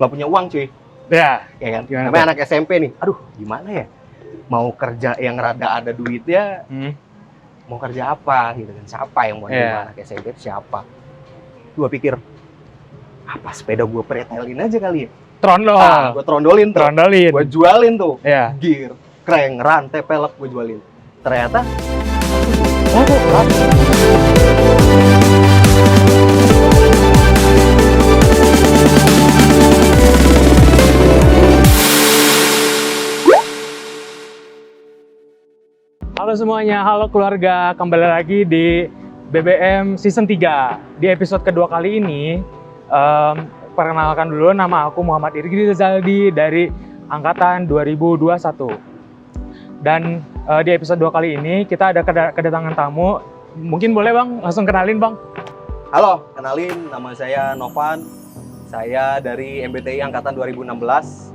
nggak punya uang cuy. Ya. Ya kan? Gimana Namanya tuh? anak SMP nih. Aduh, gimana ya? Mau kerja yang rada ada duitnya, mau kerja apa gitu kan? Siapa yang mau nerima anak SMP itu siapa? Gua pikir, apa sepeda gue pretelin aja kali ya? Trondol. Gue trondolin tuh. Gue jualin tuh. Iya. Gear, kreng, rantai, pelek gue jualin. Ternyata Halo semuanya, halo keluarga, kembali lagi di BBM Season 3. Di episode kedua kali ini, perkenalkan dulu, nama aku Muhammad Irgi Rizaldi dari Angkatan 2021. Dan di episode 2 kali ini, kita ada kedatangan tamu. Mungkin boleh Bang, langsung kenalin Bang. halo, kenalin, nama saya Novan. Saya dari MBTI Angkatan 2016.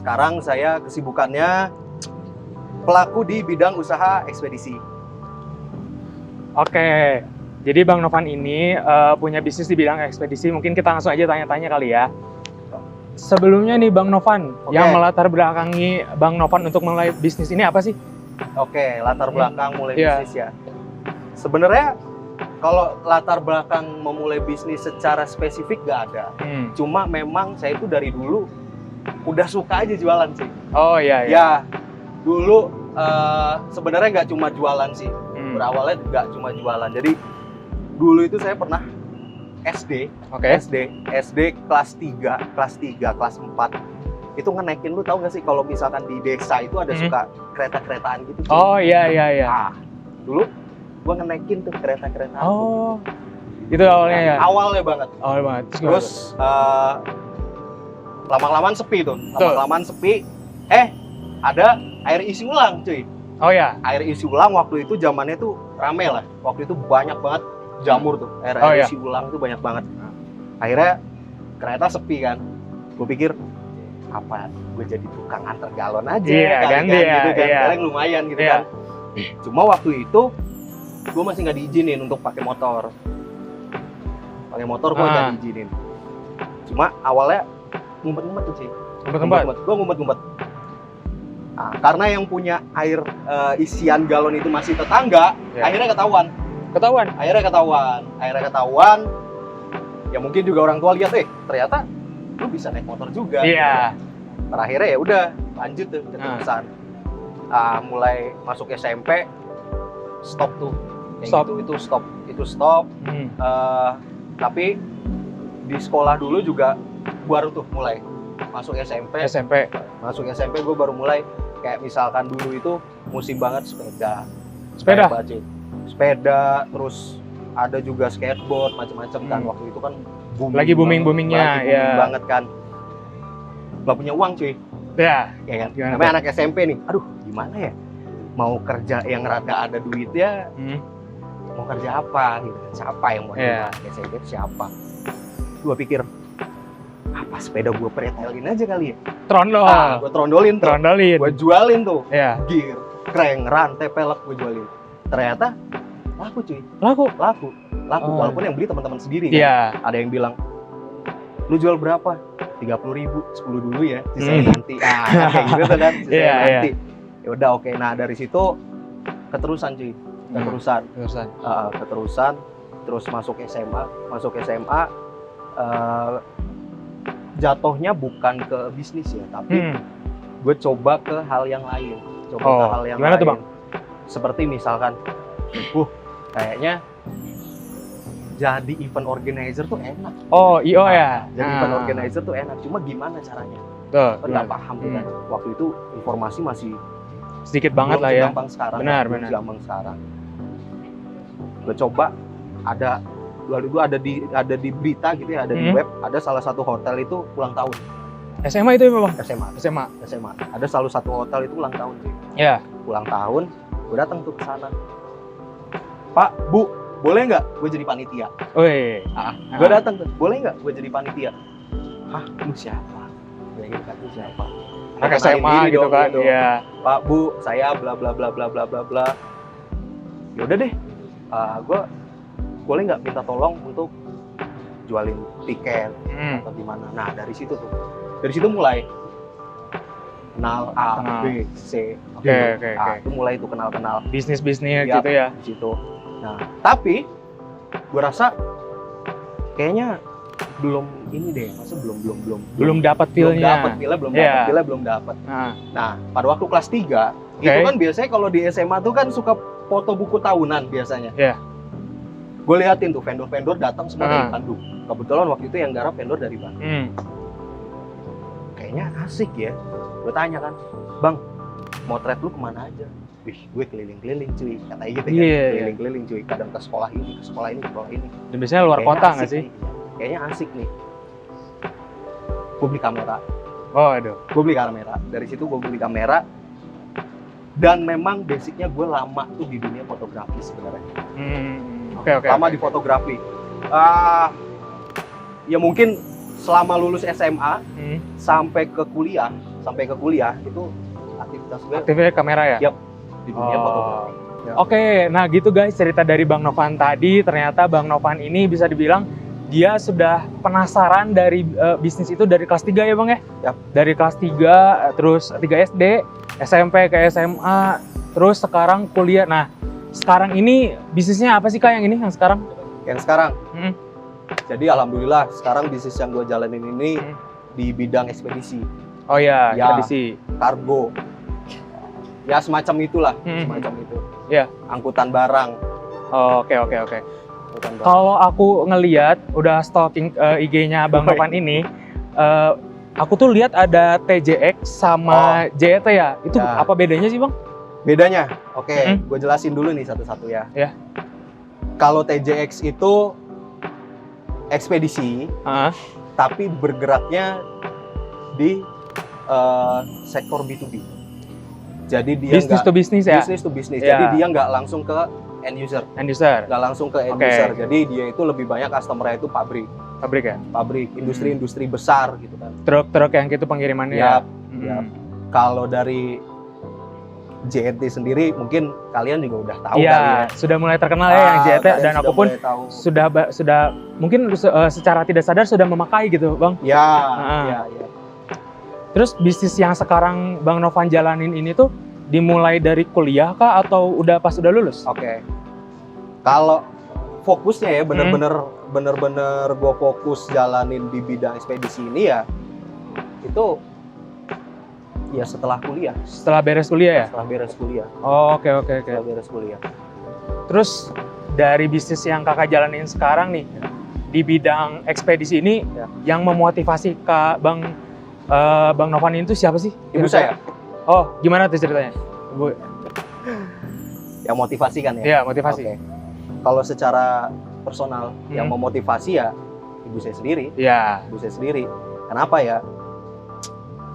Sekarang saya kesibukannya pelaku di bidang usaha ekspedisi. Oke, jadi Bang Novan ini punya bisnis di bidang ekspedisi. Mungkin kita langsung aja tanya-tanya kali ya. Sebelumnya nih Bang Novan, yang melatar belakangi Bang Novan untuk mulai bisnis ini apa sih? Oke, latar belakang mulai bisnis ya. Sebenarnya kalau latar belakang memulai bisnis secara spesifik nggak ada. Cuma memang saya itu dari dulu udah suka aja jualan sih. Oh iya. Ya, dulu sebenarnya nggak cuma jualan sih. Berawalnya nggak cuma jualan. Jadi dulu itu saya pernah SD, SD kelas 3, kelas 4 itu ngenaikin, lu tahu nggak sih kalau misalkan di desa itu ada suka kereta-keretaan gitu. Oh iya. Dulu gua ngenaikin tuh kereta-keretaan. Oh, itu awalnya ya? Awalnya banget. Awal banget. Terus lama-lamaan sepi tuh. Lama-lamaan sepi. Ada air isi ulang cuy. Oh ya. Air isi ulang waktu itu zamannya tuh rame lah. Waktu itu banyak banget jamur tuh. Air isi ulang tuh banyak banget. Akhirnya kereta sepi kan. Gue pikir apa? Gue jadi tukang antar galon aja. Gitu kan. Paling lumayan gitu kan. Cuma waktu itu gue masih nggak diizinin untuk pakai motor. Pakai motor gue nggak diizinin. Cuma awalnya ngumpet-ngumpet tuh sih. Gue ngumpet-ngumpet. Nah, karena yang punya air isian galon itu masih tetangga, akhirnya ketahuan. Akhirnya ketahuan. Ya mungkin juga orang tua lihat, ternyata lu bisa naik motor juga. Iya. Terakhirnya ya udah lanjut tuh keterusan. Mulai masuk SMP, stop tuh. Itu stop. Tapi di sekolah dulu juga baru tuh mulai masuk SMP. Masuk SMP gue baru mulai kayak misalkan dulu itu musim banget sepeda, terus ada juga skateboard macam-macam kan. Waktu itu kan lagi boomingnya banget kan. Gak punya uang cuy. Ya kan. Namanya anak SMP nih. Aduh, gimana ya? Mau kerja yang rada ada duitnya, mau kerja apa gitu. Siapa yang mau nerima SMP siapa? Gue pikir, apa sepeda gue pretelin aja kali ya? Trondol. Gue trondolin. Gue jualin tuh. Gear, kreng, rantai, pelek gue jualin. Ternyata laku cuy. Laku. Walaupun yang beli teman-teman sendiri kan. Ada yang bilang, lu jual berapa? 30.000, 10 dulu ya, sisanya nanti. Kayak gitu kan, sisanya nanti. Ya udah oke. Nah dari situ keterusan cuy. Keterusan. Terus masuk SMA. Jatuhnya bukan ke bisnis ya, tapi gue coba ke hal yang lain. Gimana tuh Bang? Seperti misalkan, kayaknya jadi event organizer tuh enak. Jadi event organizer tuh enak. Cuma gimana caranya? Nggak paham tuh kan. Waktu itu informasi masih sedikit banget lah ya. Gampang sekarang. Benar. Gampang sekarang. Gue coba ada di berita gitu ya, ada di web, ada salah satu hotel itu ulang tahun. SMA itu ya Bang? SMA. Ada salah satu hotel itu ulang tahun sih. Iya. Ulang tahun, gue datang tuh ke sana. Pak, Bu, boleh nggak gue jadi panitia? Gue datang tuh, boleh nggak gue jadi panitia? Hah, lu siapa? Gue ingin kan, lu siapa? Anak SMA gitu kan? Iya. Pak, Bu, saya bla bla bla bla bla bla bla. Yaudah deh, gue boleh nggak minta tolong untuk jualin tiket, atau gimana. Nah dari situ mulai kenal A, B, C, D. Itu mulai itu kenal bisnis gitu ya. Di situ. Nah tapi gue rasa kayaknya belum ini deh, maksudnya belum dapat feel-nya. Belum dapat. Nah, pada waktu kelas 3 itu kan biasanya kalau di SMA tuh kan suka foto buku tahunan biasanya. Gue liatin tuh vendor-vendor datang semua dari Bandung. Kebetulan waktu itu yang garap vendor dari Bandung. Kayaknya asik ya. Gue tanya kan, "Bang, motret lu kemana aja?" Wih, gue keliling-keliling cuy, katanya gitu kan. Keliling-keliling cuy, kadang ke sekolah ini, ke sekolah ini. Dan biasanya luar kota nggak sih? Kayaknya asik nih. Gue beli kamera. Oh, aduh. Gue beli kamera. Dari situ gue beli kamera. Dan memang basicnya gue lama tuh di dunia fotografi sebenarnya. Lama di fotografi. Ya mungkin selama lulus SMA sampai ke kuliah itu aktivitas gue. Aktifnya kamera ya? Yap, di dunia fotografi. Ya. Oke, nah gitu guys cerita dari Bang Novan tadi. Ternyata Bang Novan ini bisa dibilang dia sudah penasaran dari bisnis itu dari kelas 3 ya Bang ya? Yap. Dari kelas 3, terus 3 SD, SMP ke SMA, terus sekarang kuliah. Nah, sekarang ini bisnisnya apa sih Kak yang ini yang sekarang? Yang sekarang? Jadi alhamdulillah sekarang bisnis yang gue jalanin ini di bidang ekspedisi. Oh iya, ekspedisi. Kargo. Ya semacam itulah, semacam itu. Ya. Angkutan barang. Oh, oke. Kalau aku ngelihat udah stalking IG-nya Bang Novan ini, aku tuh lihat ada TJX sama JET ya. Itu apa bedanya sih Bang? Bedanya? Oke, gue jelasin dulu nih satu-satu ya. Kalau TJX itu ekspedisi, tapi bergeraknya di sektor B2B. Jadi dia business to business ya? Business to business. Jadi dia nggak langsung ke end user. Nggak langsung ke end user. Jadi dia itu lebih banyak customer-nya itu pabrik. Pabrik ya? Pabrik, industri-industri besar gitu kan. Truk-truk yang gitu pengirimannya ya? Kalau dari JET sendiri mungkin kalian juga udah tahu kali ya. Sudah mulai terkenal ya yang JET, dan aku pun sudah mungkin secara tidak sadar sudah memakai gitu Bang. Iya. Terus bisnis yang sekarang Bang Novan jalanin ini tuh dimulai dari kuliah kah atau udah pas udah lulus? Oke. Kalau fokusnya ya bener-bener gue fokus jalanin di bidang ekspedisi ini ya itu ya setelah kuliah. Setelah beres kuliah ya? Setelah beres kuliah. Oh, oke. Setelah beres kuliah. Terus dari bisnis yang kakak jalanin sekarang nih di bidang ekspedisi ini yang memotivasi Kak Bang Novan itu siapa sih? Ibu saya. Oh, gimana tuh ceritanya? Ibu. Yang motivasi kan ya? Iya, motivasi. Okay. Kalau secara personal yang memotivasi ya ibu saya sendiri. Iya. Ibu saya sendiri. Kenapa ya?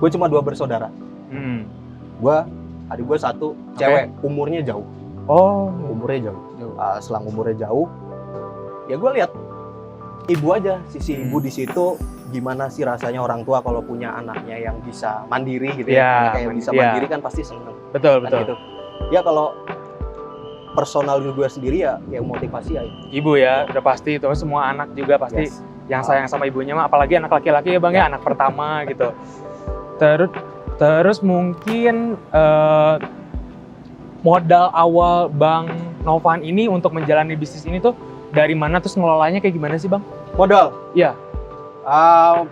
Gue cuma 2 bersaudara. Adik gue 1, cewek, umurnya jauh. Oh, umurnya jauh. Selang umurnya jauh, ya gue lihat ibu aja, sisi ibu di situ. Gimana sih rasanya orang tua kalau punya anaknya yang bisa mandiri gitu ya, kayak bisa mandiri kan pasti seneng. Betul. Gitu. Ya kalau personal gue sendiri ya motivasi ya. Ibu ya, udah pasti itu semua anak juga pasti yang sayang sama ibunya mah, apalagi anak laki-laki ya Bang ya, anak pertama gitu. Terus mungkin modal awal Bang Novan ini untuk menjalani bisnis ini tuh dari mana, terus ngelolanya kayak gimana sih Bang? Modal? Iya.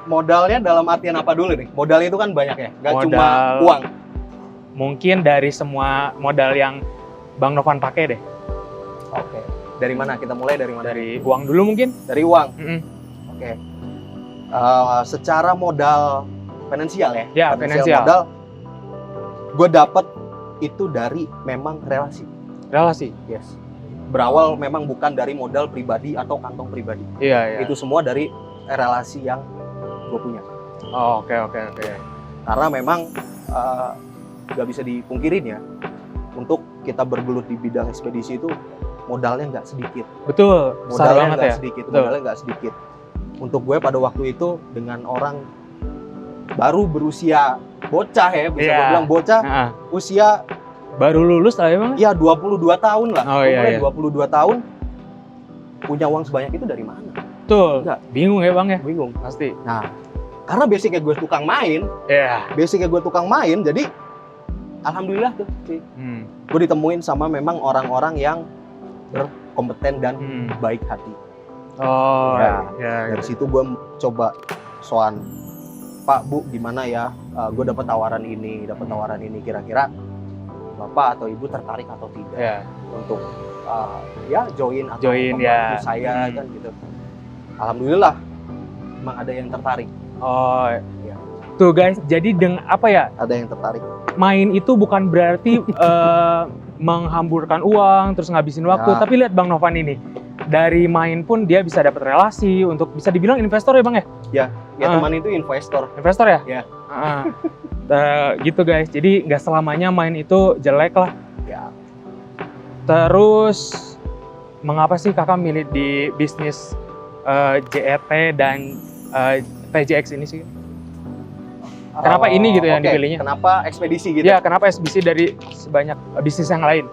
Modalnya dalam artian apa dulu nih? Modalnya itu kan banyak ya, nggak cuma uang. Mungkin dari semua modal yang Bang Novan pakai deh. Oke. Dari mana? Kita mulai dari mana? Dari uang dulu mungkin? Dari uang? Oke. Secara modal finansial ya? Ya, finansial. Modal, gue dapet itu dari memang relasi. Relasi? Yes. Berawal memang bukan dari modal pribadi atau kantong pribadi. Iya. Itu semua dari relasi yang gue punya. Oh, oke. Karena memang nggak bisa dipungkirin ya, untuk kita bergelut di bidang ekspedisi itu modalnya nggak sedikit. Betul. Modalnya nggak sedikit. Modalnya nggak sedikit. Untuk gue pada waktu itu dengan orang baru berusia bocah ya, bisa gue bilang bocah, usia baru lulus lah emang? Iya, 22 tahun lah. Oh iya. 22 tahun punya uang sebanyak itu dari mana? Itu Betul. Enggak. Bingung ya Bang ya? Bingung. Pasti. Nah, karena basicnya gue tukang main, jadi alhamdulillah tuh sih. Gue ditemuin sama memang orang-orang yang berkompeten dan baik hati. Oh, Dari situ gue coba soal, Pak, Bu, gimana ya? Gue dapat tawaran ini, kira-kira Bapak atau Ibu tertarik atau tidak untuk join atau membantu saya kan gitu. Alhamdulillah, emang ada yang tertarik. Oh, ya. Tuh guys, jadi Ada yang tertarik. Main itu bukan berarti menghamburkan uang terus ngabisin waktu, tapi lihat Bang Novan ini. Dari main pun dia bisa dapat relasi untuk bisa dibilang investor ya Bang ya? Ya teman itu investor. Investor ya? Ya. Gitu guys, jadi nggak selamanya main itu jelek lah. Ya. Terus mengapa sih kakak milih di bisnis JET dan TJX ini sih? Kenapa ini gitu yang dipilihnya? Kenapa ekspedisi gitu? Ya, kenapa ekspedisi dari sebanyak bisnis yang lain?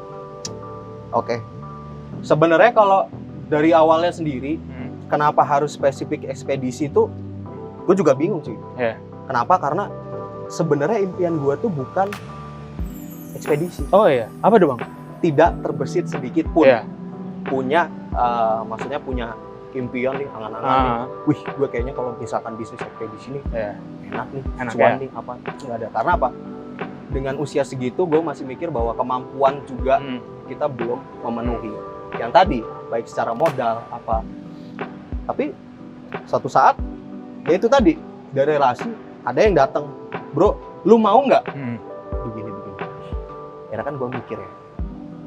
Oke. Sebenarnya kalau dari awalnya sendiri, kenapa harus spesifik ekspedisi itu, gue juga bingung sih. Kenapa? Karena sebenarnya impian gue tuh bukan ekspedisi. Oh iya, apa tuh Bang? Tidak terbesit sedikit pun. Punya, maksudnya punya impian nih, angan-angan nih. Wih, gue kayaknya kalau misalkan bisnis ekspedisi nih, enak nih, cuan nih, apa? Nggak ada. Karena apa? Dengan usia segitu, gue masih mikir bahwa kemampuan juga kita belum memenuhi. Yang tadi, baik secara modal, apa. Tapi, suatu saat, ya itu tadi, dari relasi, ada yang datang, bro, lu mau nggak? Begini. Ya kan gue mikir ya.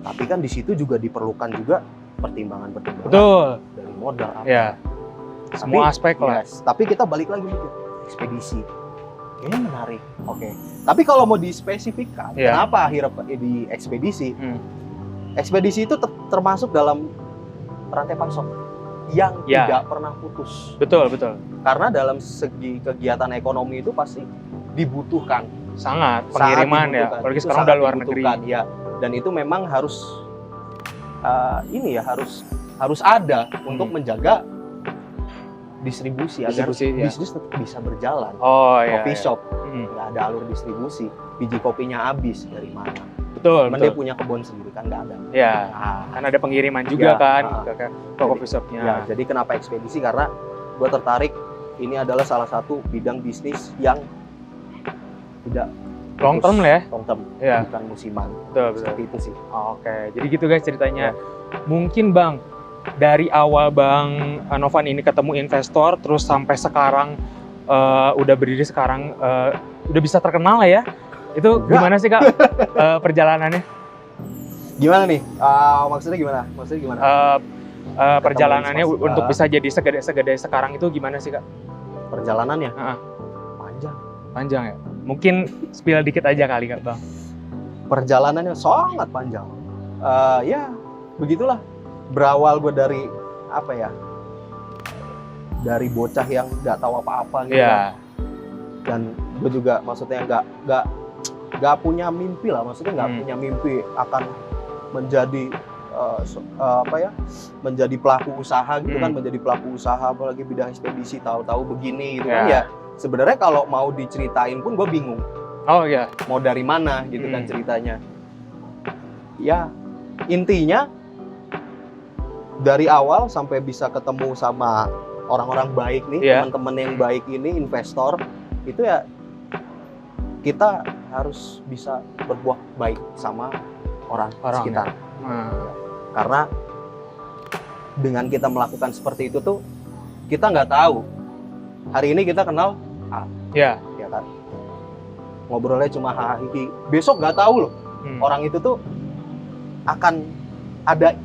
Tapi kan di situ juga diperlukan juga pertimbangan. Betul. Dari modal apa. Ya. Semua aspek lah. Tapi kita balik lagi mikir, ekspedisi. Ini menarik. Oke. Tapi kalau mau dispesifikkan, kenapa akhirnya di ekspedisi? Ekspedisi itu termasuk dalam rantai pasok yang tidak pernah putus. Betul. Karena dalam segi kegiatan ekonomi itu pasti dibutuhkan. Sangat pengiriman ya, apalagi sekarang udah luar negeri. Ya. Dan itu memang harus harus ada untuk menjaga distribusi agar bisnis tetap bisa berjalan. Coffee shop nggak ada alur distribusi, biji kopinya habis dari mana? Betul. Dia punya kebun sendiri kan nggak ada. Ya, kan ada pengiriman juga ke coffee shopnya. Ya, jadi kenapa ekspedisi? Karena gue tertarik ini adalah salah satu bidang bisnis yang tidak long term lah ya? Long term, bukan musiman. Betul. Seperti itu sih. Oke, jadi gitu guys ceritanya. Mungkin Bang, dari awal Bang Novan ini ketemu investor, terus sampai sekarang udah berdiri sekarang, udah bisa terkenal lah ya. Itu gimana sih Kak perjalanannya? Gimana nih? Maksudnya gimana? Perjalanannya untuk bisa jadi segede sekarang itu gimana sih Kak? Perjalanannya? Panjang ya? Mungkin spill dikit aja kali Kak Bang. Perjalanannya sangat panjang. Ya begitulah. Berawal gue dari apa ya? Dari bocah yang nggak tahu apa-apa gitu kan. Dan gue juga maksudnya nggak punya mimpi lah. Maksudnya nggak punya mimpi akan menjadi menjadi pelaku usaha gitu kan, menjadi pelaku usaha apalagi bidang ekspedisi, tahu-tahu begini gitu kan ya. Sebenarnya kalau mau diceritain pun gue bingung. Mau dari mana gitu kan ceritanya. Ya intinya dari awal sampai bisa ketemu sama orang-orang baik nih, teman-teman yang baik ini, investor, itu ya kita harus bisa berbuat baik sama orang sekitar. Karena dengan kita melakukan seperti itu tuh kita nggak tahu hari ini kita kenal ya kan, ngobrolnya cuma hahaha, besok nggak tahu loh orang itu tuh akan ada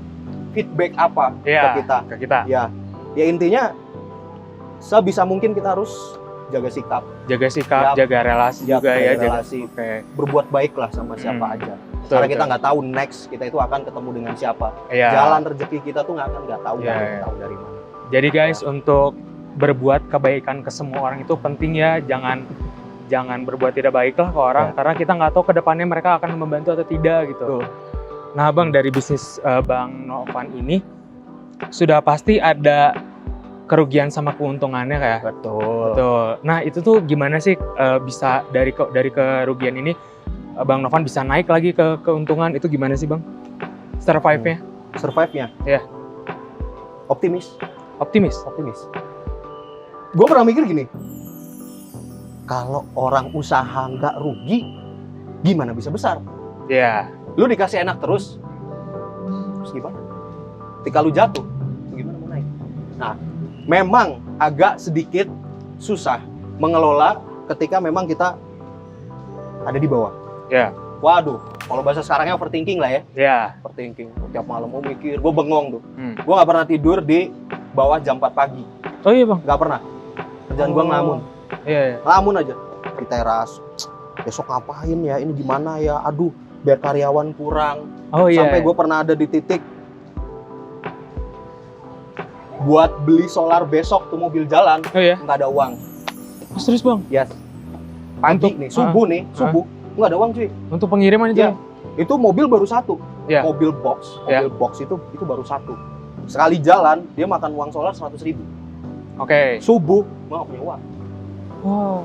feedback apa ke kita. Ya intinya sebisa mungkin kita harus jaga sikap, jaga relasi juga ya, relasi. Berbuat baik lah sama siapa aja. Karena kita nggak tahu next kita itu akan ketemu dengan siapa. Jalan rezeki kita tuh nggak tahu dari mana. Jadi guys, untuk berbuat kebaikan ke semua orang itu penting ya. Jangan berbuat tidak baik lah ke orang, karena kita nggak tahu ke depannya mereka akan membantu atau tidak gitu. Nah Bang, dari bisnis Bang Novan ini sudah pasti ada kerugian sama keuntungannya kayak. Betul. Betul. Nah itu tuh gimana sih bisa dari kerugian ini Bang Novan bisa naik lagi ke keuntungan, itu gimana sih Bang? Survive-nya? Survive-nya? Iya. Optimis. Optimis? Optimis. Gue pernah mikir gini, kalau orang usaha nggak rugi, gimana bisa besar? Iya. Lu dikasih enak terus gimana? Ketika lu jatuh, gimana mau naik? Nah, memang agak sedikit susah mengelola ketika memang kita ada di bawah. Iya. Waduh, kalau bahasa sekarangnya overthinking lah ya. Iya. Overthinking. Tiap malam mau mikir, gue bengong tuh. Hmm. Gue nggak pernah tidur di bawah jam 4 pagi. Oh iya Bang? Nggak pernah. Kerjaan gue ngelamun. Iya, iya. Ngelamun aja. Di teras. Besok ngapain ya? Ini gimana ya? Aduh, biar karyawan kurang. Oh iya. Sampai gue pernah ada di titik buat beli solar besok tuh mobil jalan. Oh iya? Nggak ada uang. Oh, serius Bang? Yes. Pagi Untuk- nih, subuh nih, subuh. Nggak ada uang cuy. Untuk pengiriman itu? Iya. Itu mobil baru satu. Iya. Mobil box. Iya. Mobil box itu baru satu. Sekali jalan, dia makan uang solar 100.000. Oke. Subuh, gue nggak punya uang. Wow.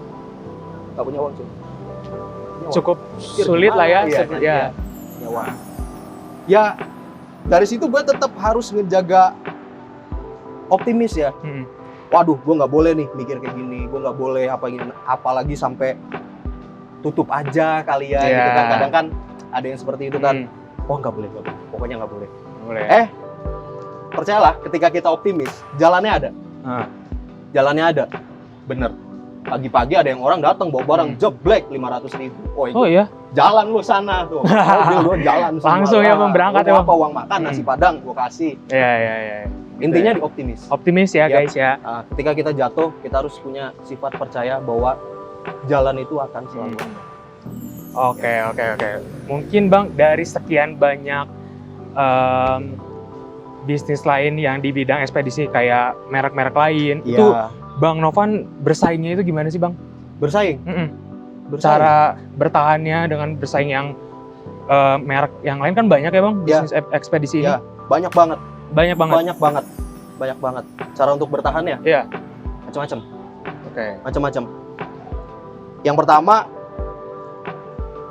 Nggak punya uang cuy. Punya uang. Cukup Pikir sulit lah ya. gimana? Iya, kan? Ya. Iya. Punya uang. Ya, dari situ gue tetap harus ngejaga optimis ya. Hmm. Waduh, gue nggak boleh nih mikir kayak gini. Gue nggak boleh apalagi sampai tutup aja kali ya. Iya. Gitu kan. Kadang kan ada yang seperti itu kan. Hmm. Oh nggak boleh. Pokoknya nggak boleh. Boleh. Percayalah, ketika kita optimis, jalannya ada. Ah. Jalannya ada. Bener. Pagi-pagi ada yang orang datang bawa barang jeblek 500.000. Oh itu Oh iya? jalan lu sana tuh. Mobil lu jalan semua. Langsung ya Bang, berangkat Lu ya mau Bang. apa, uang makan, nasi padang gua kasih. Iya, iya, iya. Intinya di optimis. Optimis ya Ya. guys ya. Nah, ketika kita jatuh, kita harus punya sifat percaya bahwa jalan itu akan selalu ada. Oke. Mungkin Bang, dari sekian banyak bisnis lain yang di bidang ekspedisi kayak merek-merek lain, itu Iya. Bang Novan bersaingnya itu gimana sih Bang? Bersaing. Bersaing. Cara bertahannya dengan bersaing yang merek yang lain kan banyak ya Bang, Ya. bisnis ekspedisi ini. Ya, banyak banget. Banyak banget. Banyak banget. Cara untuk bertahannya Iya. macam-macam. Oke. Macam-macam. Yang pertama,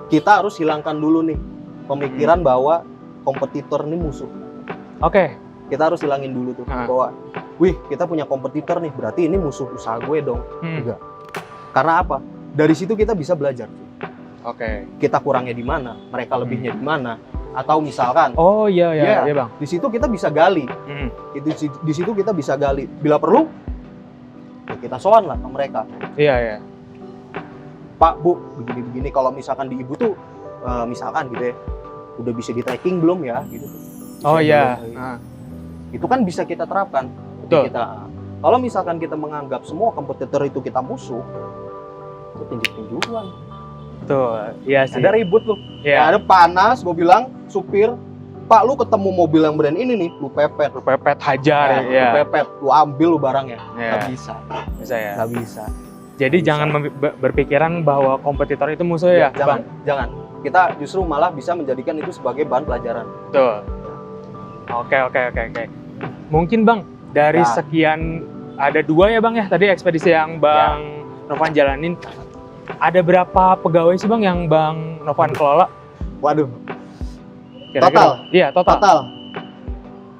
kita harus hilangkan dulu nih pemikiran bahwa kompetitor ini musuh. Oke. Kita harus hilangin dulu tuh bahwa, wih, kita punya kompetitor nih, berarti ini musuh usaha gue dong. Enggak. Karena apa? Dari situ kita bisa belajar. Oke. Kita kurangnya di mana, mereka lebihnya di mana, atau misalkan, Oh iya Iya. Bang. di situ kita bisa gali. Di situ kita bisa gali. Bila perlu, ya kita sowan lah ke mereka. Iya. Pak, Bu, begini-begini. Kalau misalkan di Ibu tuh, misalkan gitu ya, udah bisa di tracking belum ya? Gitu. Oh Bisa iya. belum? Nah, Itu kan bisa kita terapkan. Betul. Kalau misalkan kita menganggap semua kompetitor itu kita musuh, itu tinjuk-tinjukan. betul. Iya sih. Ada ribut lu. Iya. Ada panas, gue bilang, supir, Pak, lu ketemu mobil yang brand ini nih, lu pepet. Pepet hajar Lu ya. pepet, lu ambil lu barangnya. Iya. Nggak bisa. Bisa ya. Nggak bisa. Jadi Bisa. jangan berpikiran bahwa kompetitor itu musuh ya, Jangan, Bang. jangan. Kita justru malah bisa menjadikan itu sebagai bahan pelajaran. Betul. Oke. Mungkin Bang, dari Ya. sekian ada 2 ya Bang ya tadi ekspedisi yang Bang Novan jalanin. Ada berapa pegawai sih Bang yang Bang Novan kelola? Waduh, Kira-kira? Total? Iya, total. total.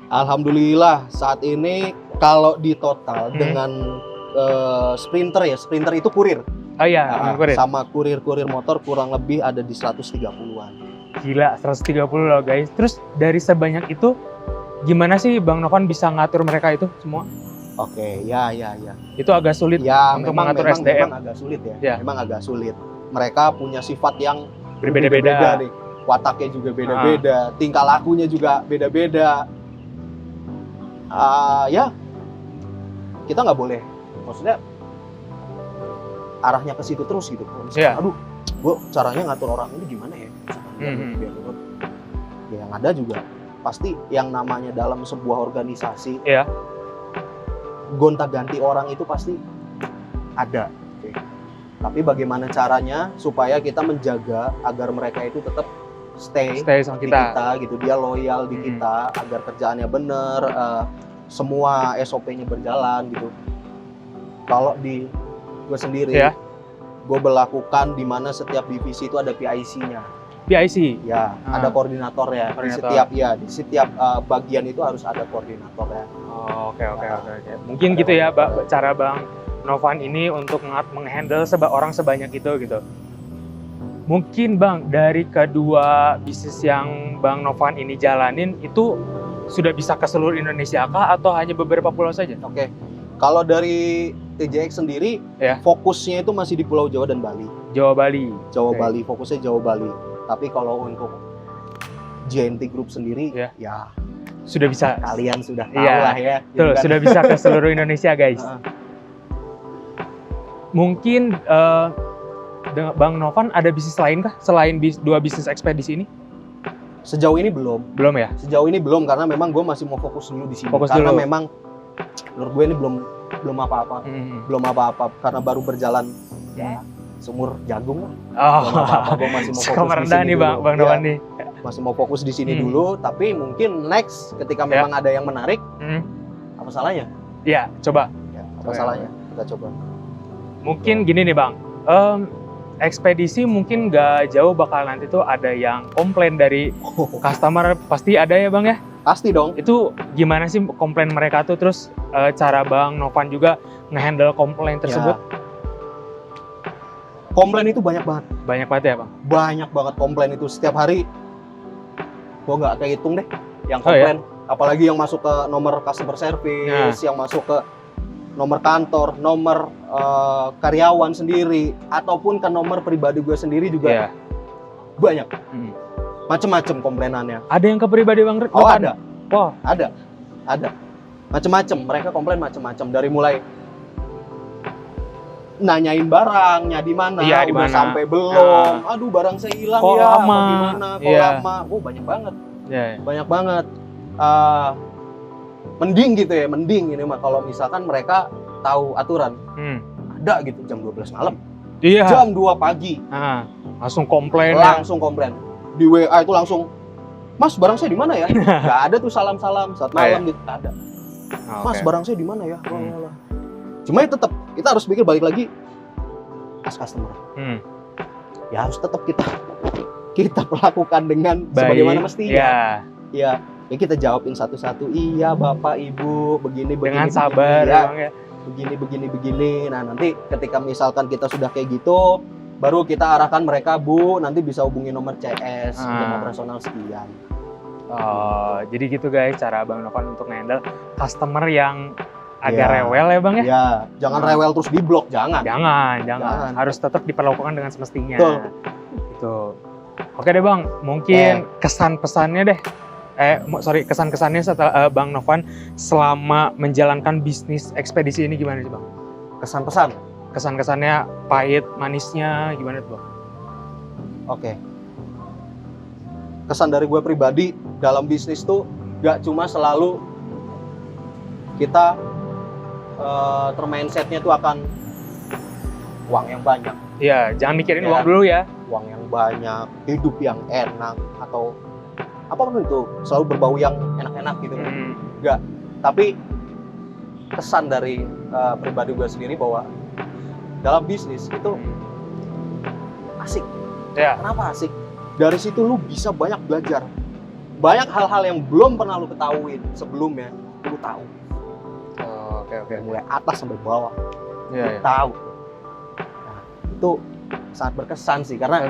Alhamdulillah saat ini kalau di total Hmm. dengan sprinter ya, sprinter itu kurir. Oh iya, Nah, kurir. sama kurir-kurir motor kurang lebih ada di 130-an. Gila, 130 loh guys. Terus dari sebanyak itu, gimana sih Bang Novan bisa ngatur mereka itu semua? Oke, ya. Itu agak sulit Ya, untuk memang mengatur SDM. memang agak sulit ya. Ya. Memang agak sulit. Mereka punya sifat yang Berbeda-beda. nih. Wataknya juga beda-beda, tingkah lakunya juga beda-beda. Ya, kita nggak boleh. Maksudnya arahnya ke situ terus gitu. Kalau misalkan, Iya. aduh, gue caranya ngatur orang ini gimana ya? Misalkan, biar nurut. Ya, yang ada juga pasti yang namanya dalam sebuah organisasi, Iya. gonta-ganti orang itu pasti ada. Oke. Tapi bagaimana caranya supaya kita menjaga agar mereka itu tetap stay Stay sama di kita. kita gitu, dia loyal di Hmm. kita agar kerjaannya bener, semua SOP-nya berjalan gitu. Kalau di gue sendiri, gue berlakukan di mana setiap divisi itu ada PIC-nya. PIC? Ya, ada koordinator ya. Di setiap bagian itu harus ada koordinator ya. Oh, oke. Mungkin gitu ya, cara Bang Novan ini untuk menghandle orang sebanyak itu gitu. Mungkin Bang, dari kedua bisnis yang Bang Novan ini jalanin itu sudah bisa ke seluruh Indonesia kah atau hanya beberapa pulau saja? Oke. Kalau dari TJX sendiri, fokusnya itu masih di Pulau Jawa dan Bali. Bali, fokusnya Jawa Bali. Tapi kalau untuk JNT Group sendiri, ya sudah bisa. Kalian sudah tahu lah ya. Betul, sudah bisa ke seluruh Indonesia guys. Mungkin Bang Novan ada bisnis lain kah selain dua bisnis ekspedisi ini? Sejauh ini belum. Belum ya? Sejauh ini belum karena memang gue masih mau fokus dulu di sini. Karena memang menurut gue ini belum apa-apa. Belum apa-apa karena baru berjalan seumur jagung lah. Belum apa-apa. Gue masih mau fokus di sini nih Bang Novan nih. Masih mau fokus di sini dulu, tapi mungkin next ketika memang ada yang menarik, apa salahnya? Iya, coba. Ya, apa salahnya? Kita coba. Mungkin gini nih Bang, ekspedisi mungkin nggak jauh bakal nanti tuh ada yang komplain dari customer, pasti ada ya Bang ya? Pasti dong. Itu gimana sih komplain mereka tuh, terus cara Bang Novan juga ngehandle komplain tersebut? Komplain itu banyak banget. Banyak banget ya Bang? Banyak banget komplain itu, setiap hari gua nggak kehitung deh yang komplain. Apalagi yang masuk ke nomor customer service, yang masuk ke nomor kantor, nomor karyawan sendiri, ataupun ke nomor pribadi gue sendiri juga banyak. Macem-macem komplainannya. Ada yang ke pribadi Bang? Oh ada. Wah, ada. Macem-macem, mereka komplain macem-macem. Dari mulai nanyain barangnya di mana, udah sampai belum. Aduh, barang saya hilang ya, lama. Gimana? Kok lama? Banyak banget. Banyak banget. Mending gitu ya, mending ini mah kalau misalkan mereka tahu aturan. Ada gitu jam 12 malam. Jam 2 pagi. Langsung komplain. Di WA itu langsung, "Mas, barang saya di mana ya?" Gak ada tuh salam-salam saat malam gitu, gak ada. "Mas, barang saya di mana ya?" Cuma ya tetap kita harus pikir balik lagi as customer. Ya harus tetap kita perlakukan dengan sebagaimana mestinya. Ya kita jawabin satu-satu. Iya Bapak Ibu, begini dengan sabar ya. Bang, ya. Begini. Nah nanti ketika misalkan kita sudah kayak gitu, baru kita arahkan mereka, Bu, nanti bisa hubungi nomor CS jam operasional sekian. Oh, jadi gitu guys cara Bang Novan untuk handle customer yang agak rewel ya Bang ya? Iya, jangan rewel terus di blok, jangan. Harus tetap diperlakukan dengan semestinya. Gitu. Oke deh Bang, mungkin kesan-pesannya deh. Kesan-kesannya setelah Bang Novan selama menjalankan bisnis ekspedisi ini gimana sih Bang? Kesan-pesan? Kesan-kesannya pahit, manisnya gimana tuh Bang? Oke. Kesan dari gue pribadi dalam bisnis tuh gak cuma selalu kita termindsetnya tuh akan uang yang banyak. Iya, jangan mikirin uang dulu ya. Uang yang banyak, hidup yang enak, atau apapun itu, selalu berbau yang enak-enak gitu. Enggak, tapi kesan dari pribadi gue sendiri bahwa dalam bisnis itu asik. Kenapa asik? Dari situ lu bisa banyak belajar. Banyak hal-hal yang belum pernah lu ketahuin sebelumnya, lu tahu. Oke. Mulai atas sampai bawah, lu tahu. Nah, itu sangat berkesan sih karena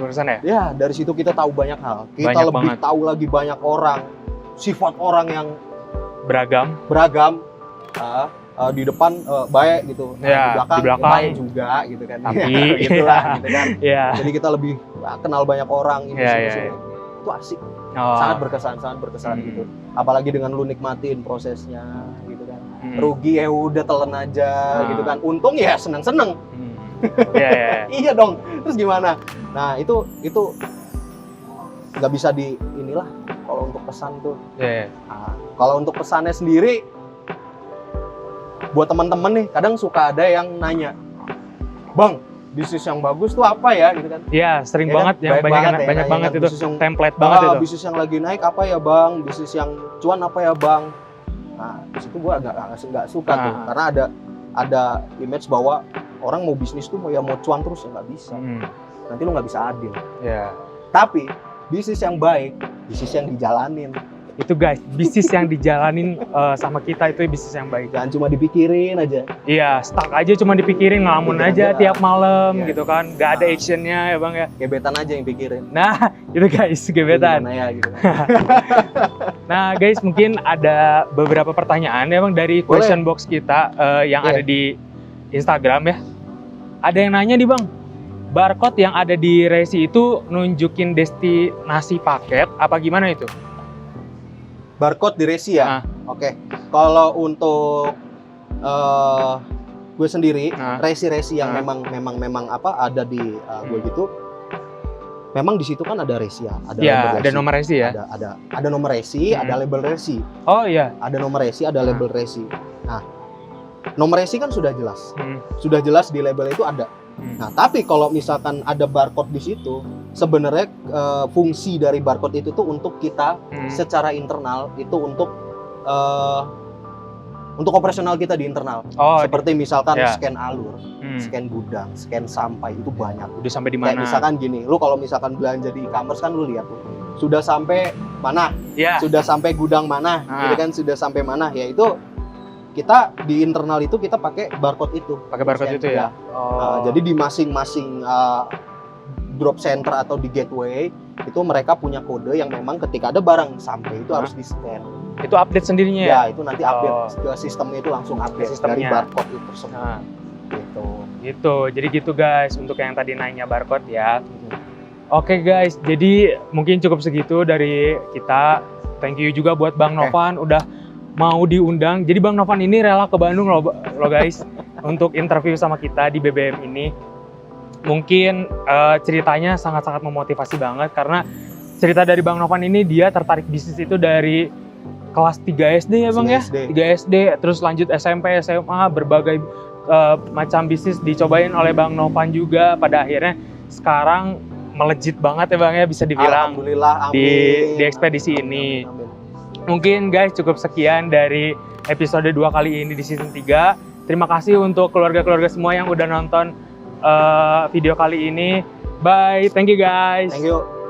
dari situ kita tahu banyak hal. Kita lebih tahu lagi banyak orang, sifat orang yang beragam. Di depan baik gitu, di belakang baik juga gitu kan. Gitulah gitu kan. Jadi kita lebih kenal banyak orang ini itu asik. Sangat berkesan gitu. Apalagi dengan lu nikmatin prosesnya gitu kan. Rugi ya udah telan aja gitu kan. Untung ya seneng-seneng. Iya dong. Terus gimana? Nah itu nggak bisa inilah kalau untuk pesan tuh. Nah, kalau untuk pesannya sendiri, buat teman-teman nih, kadang suka ada yang nanya, "Bang, bisnis yang bagus tuh apa ya?" gitu kan. Iya, sering banget yang banyak banget itu template banget itu. Bisnis yang lagi naik apa ya Bang? Bisnis yang cuan apa ya Bang? Nah, di situ gue nggak suka tuh, Ah. karena ada image bahwa orang mau bisnis tuh mau cuan terus, ya nggak bisa. Nanti lu nggak bisa adil. Ya. Tapi bisnis yang baik, bisnis yang dijalanin. Itu guys, bisnis yang dijalanin sama kita itu bisnis yang baik. Jangan cuma dipikirin aja. Iya, stuck aja cuma dipikirin, ngelamun Pikirin aja aja. tiap malam Iya. gitu kan. Gak ada Nah. actionnya ya bang ya. Gebetan aja yang pikirin. Nah, itu guys, gebetan. Gimana ya gitu. Nah guys, mungkin ada beberapa pertanyaan ya bang dari Boleh. question box kita yang Iya. ada di Instagram ya. Ada yang nanya nih bang, barcode yang ada di Resi itu nunjukin destinasi paket apa gimana itu? Barcode di Resi ya. Ah. Oke. Kalau untuk gue sendiri, Ah. resi-resi yang Ah. memang apa ada di gue gitu. Memang di situ kan ada resi ya, ada Ya, label ada resi. nomor Resi ya. Ada nomor resi, ada label resi. Oh iya. Ada nomor resi, ada label resi. Nah, nomor resi kan sudah jelas. Hmm. Sudah jelas di label itu ada. Nah, tapi kalau misalkan ada barcode di situ, sebenarnya fungsi dari barcode itu tuh untuk kita secara internal itu untuk operasional kita di internal. Oh, Seperti misalkan ya. scan alur, scan gudang, scan sampai itu banyak. udah sampai di Kayak mana? misalkan gini, lu kalau misalkan belanja di e-commerce kan lu lihat tuh. Sudah sampai mana? Ya. Sudah sampai gudang mana? Ah. Gitu kan sudah sampai mana? Ya itu kita di internal itu kita pakai barcode itu. Pakai barcode Scan, itu ya. Jadi di masing-masing drop center atau di gateway itu mereka punya kode yang memang ketika ada barang sampai itu harus di-scan. itu update sendirinya ya. Ya, itu nanti update Oh. ke sistemnya itu langsung update Sistemnya. dari barcode itu tersebut. Nah, Gitu. gitu. Jadi gitu guys untuk yang tadi nanya barcode ya. Oke guys, jadi mungkin cukup segitu dari kita. Thank you juga buat Bang Oke. Novan udah mau diundang. Jadi Bang Novan ini rela ke Bandung loh guys untuk interview sama kita di BBM ini. Mungkin ceritanya sangat-sangat memotivasi banget karena cerita dari Bang Novan ini dia tertarik bisnis itu dari kelas 3 SD ya Bang ya? 3 SD, terus lanjut SMP, SMA, berbagai macam bisnis dicobain oleh Bang Novan juga. Pada akhirnya sekarang melejit banget ya Bang ya, bisa dibilang Alhamdulillah, amin. di ekspedisi ini. Amin. Mungkin guys cukup sekian dari episode 2 kali ini di season 3. Terima kasih untuk keluarga-keluarga semua yang udah nonton video kali ini. Bye, thank you guys. Thank you.